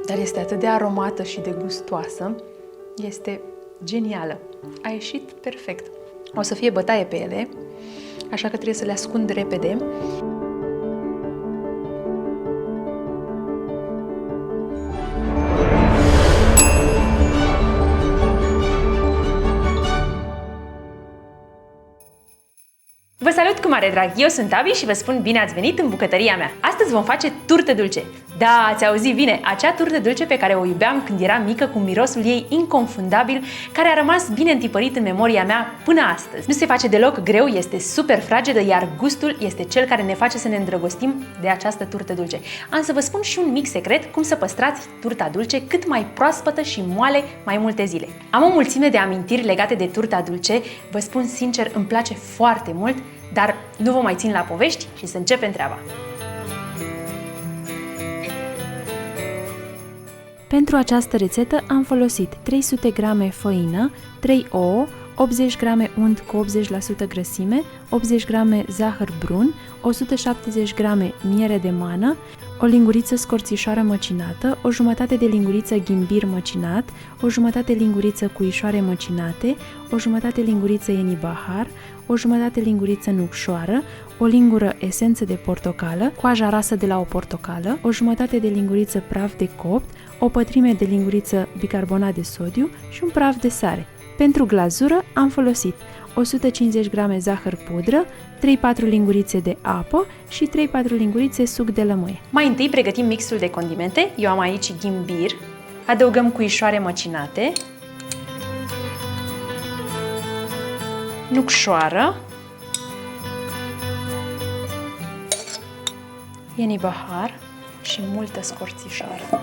dar este atât de aromată și de gustoasă. Este genială. A ieșit perfect. O să fie bătaie pe ele, așa că trebuie să le ascund repede. Vă salut cu mare drag! Eu sunt Abi și vă spun bine ați venit în bucătăria mea! Astăzi vom face turtă dulce. Da, ați auzit bine! Acea turtă dulce pe care o iubeam când eram mică, cu mirosul ei inconfundabil, care a rămas bine întipărit în memoria mea până astăzi. Nu se face deloc greu, este super fragedă, iar gustul este cel care ne face să ne îndrăgostim de această turtă dulce. Am să vă spun și un mic secret cum să păstrați turta dulce cât mai proaspătă și moale mai multe zile. Am o mulțime de amintiri legate de turta dulce, vă spun sincer, îmi place foarte mult, dar nu vă mai țin la povești și să începem treaba. Pentru această rețetă am folosit 300 g făină, 3 ouă, 80 g unt cu 80% grăsime, 80 g zahăr brun, 170 g miere de mană, o linguriță scorțișoară măcinată, o jumătate de linguriță ghimbir măcinat, o jumătate linguriță cuișoare măcinate, o jumătate linguriță ienibahar, o jumătate linguriță nucșoară, o lingură esență de portocală, coaja rasă de la o portocală, o jumătate de linguriță praf de copt, o pătrime de linguriță bicarbonat de sodiu și un praf de sare. Pentru glazură am folosit 150 g zahăr pudră, 3-4 lingurițe de apă și 3-4 lingurițe suc de lămâie. Mai întâi pregătim mixul de condimente. Eu am aici ghimbir, adăugăm cuișoare măcinate, nucșoară, ienibahar și multă scorțișoară.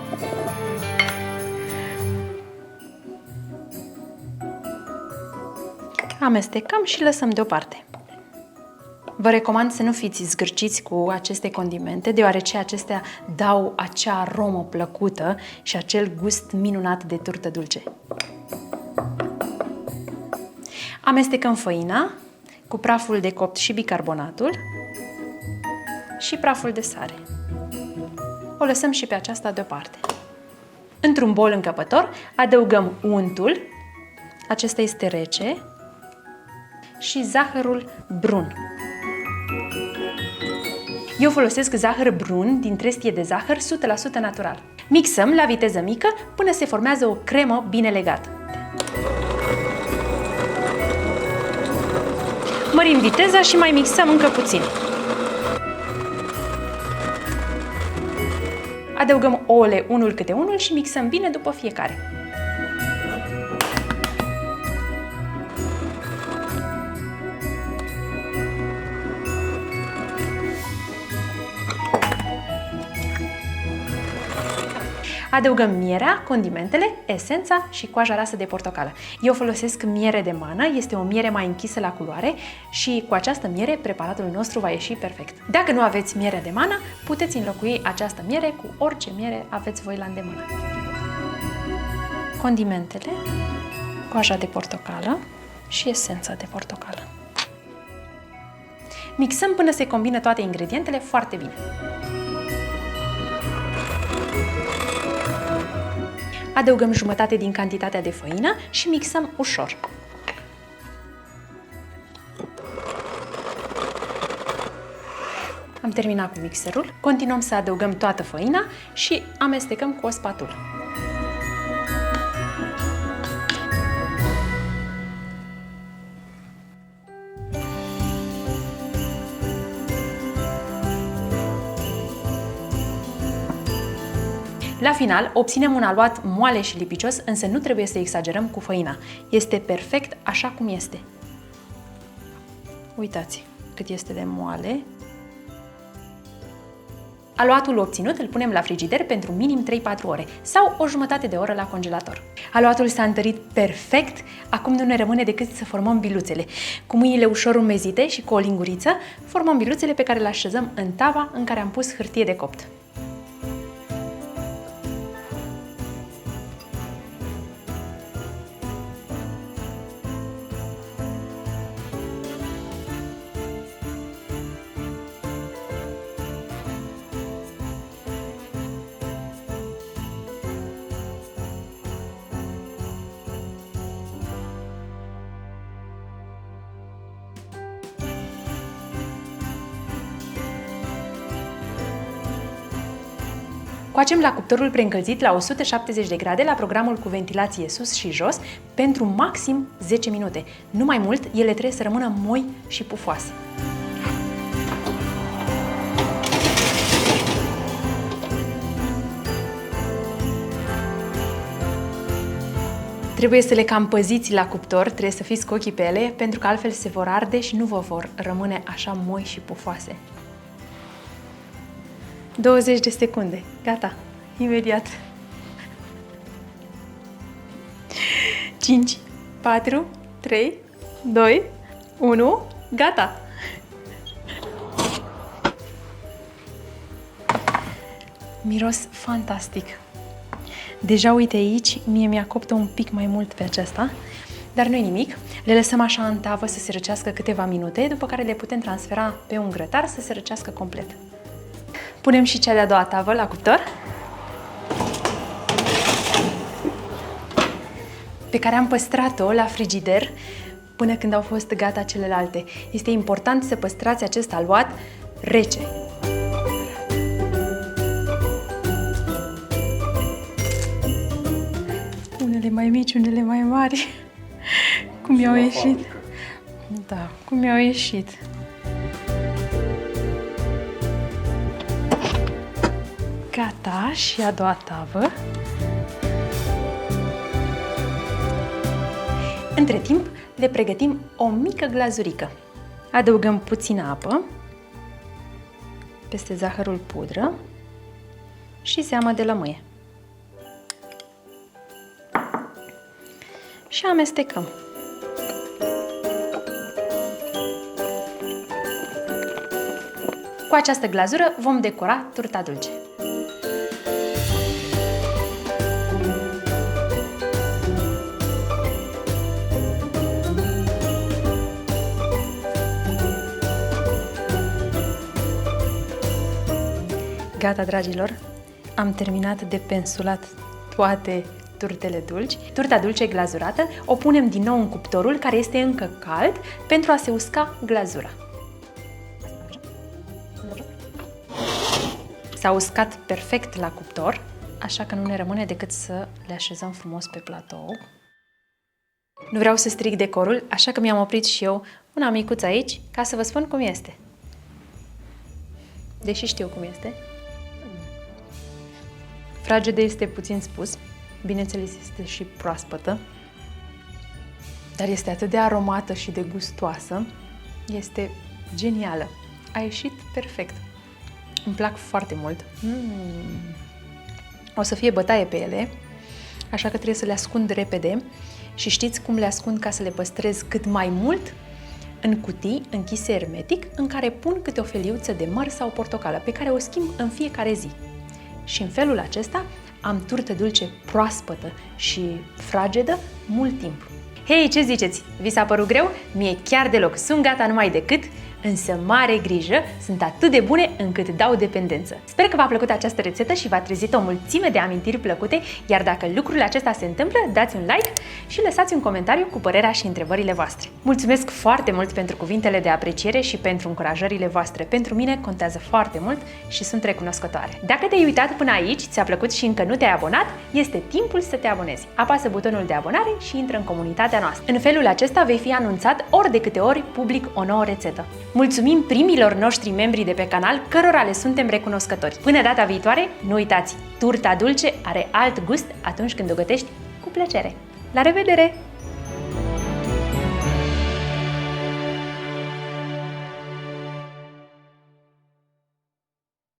Amestecăm și lăsăm deoparte. Vă recomand să nu fiți zgârciți cu aceste condimente, deoarece acestea dau acea aromă plăcută și acel gust minunat de turtă dulce. Amestecăm făina cu praful de copt și bicarbonatul și praful de sare. O lăsăm și pe aceasta deoparte. Într-un bol încăpător adăugăm untul, acesta este rece, și zahărul brun. Eu folosesc zahăr brun din trestie de zahăr 100% natural. Mixăm la viteză mică până se formează o cremă bine legată. Mărim viteza și mai mixăm încă puțin. Adăugăm ouăle unul câte unul și mixăm bine după fiecare. Adăugăm mierea, condimentele, esența și coaja rasă de portocală. Eu folosesc miere de mană, este o miere mai închisă la culoare și cu această miere preparatul nostru va ieși perfect. Dacă nu aveți miere de mană, puteți înlocui această miere cu orice miere aveți voi la îndemână. Condimentele, coaja de portocală și esența de portocală. Mixăm până se combină toate ingredientele foarte bine. Adăugăm jumătate din cantitatea de făină și mixăm ușor. Am terminat cu mixerul. Continuăm să adăugăm toată făina și amestecăm cu o spatulă. La final, obținem un aluat moale și lipicios, însă nu trebuie să exagerăm cu făina. Este perfect așa cum este. Uitați cât este de moale. Aluatul obținut îl punem la frigider pentru minim 3-4 ore sau o jumătate de oră la congelator. Aluatul s-a întărit perfect, acum nu ne rămâne decât să formăm biluțele. Cu mâinile ușor umezite și cu o linguriță, formăm biluțele pe care le așezăm în tava în care am pus hârtie de copt. Coacem la cuptorul preîncălzit la 170 de grade la programul cu ventilație sus și jos pentru maxim 10 minute. Nu mai mult, ele trebuie să rămână moi și pufoase. Trebuie să le cam păziți la cuptor, trebuie să fiți cu ochii pe ele, pentru că altfel se vor arde și nu vă vor rămâne așa moi și pufoase. 20 de secunde. Gata. Imediat. 5, 4, 3, 2, 1. Gata. Miros fantastic. Deja, uite aici, mie mi-a copt un pic mai mult pe aceasta, dar nu-i nimic. Le lăsăm așa în tavă să se răcească câteva minute, după care le putem transfera pe un grătar să se răcească complet. Punem și cea de-a doua tavă la cuptor, pe care am păstrat-o la frigider până când au fost gata celelalte. Este important să păstrați acest aluat rece. Unele mai mici, unele mai mari. Cum i-au ieșit? Da, cum i-au ieșit. Gata, și a doua tavă. Între timp, le pregătim o mică glazurică. Adăugăm puțină apă, peste zahărul pudră și zeamă de lămâie. Și amestecăm. Cu această glazură vom decora turta dulce. Gata, dragilor! Am terminat de pensulat toate turtele dulci. Turta dulce glazurată o punem din nou în cuptorul, care este încă cald, pentru a se usca glazura. S-a uscat perfect la cuptor, așa că nu ne rămâne decât să le așezăm frumos pe platou. Nu vreau să stric decorul, așa că mi-am oprit și eu una micuță aici, ca să vă spun cum este. Deși știu cum este. Fragedă este puțin spus, bineînțeles este și proaspătă, dar este atât de aromată și de gustoasă, este genială. A ieșit perfect. Îmi plac foarte mult. O să fie bătaie pe ele, așa că trebuie să le ascund repede și știți cum le ascund ca să le păstrez cât mai mult? În cutii închise hermetic, în care pun câte o feliuță de măr sau portocală, pe care o schimb în fiecare zi. Și în felul acesta am turtă dulce proaspătă și fragedă mult timp. Hei, ce ziceți? Vi s-a părut greu? Mie chiar deloc. Sunt gata numai decât, însă mare grijă, sunt atât de bune încât dau dependență. Sper că v-a plăcut această rețetă și v-a trezit o mulțime de amintiri plăcute, iar dacă lucrul acesta se întâmplă, dați un like și lăsați un comentariu cu părerea și întrebările voastre. Mulțumesc foarte mult pentru cuvintele de apreciere și pentru încurajările voastre. Pentru mine contează foarte mult și sunt recunoscătoare. Dacă te-ai uitat până aici, ți-a plăcut și încă nu te-ai abonat, este timpul să te abonezi. Apasă butonul de abonare și intră în comunitatea noastră. În felul acesta vei fi anunțat ori de câte ori public o nouă rețetă. Mulțumim primilor noștri membri de pe canal, cărora le suntem recunoscători. Până data viitoare, nu uitați, turta dulce are alt gust atunci când o gătești cu plăcere. La revedere!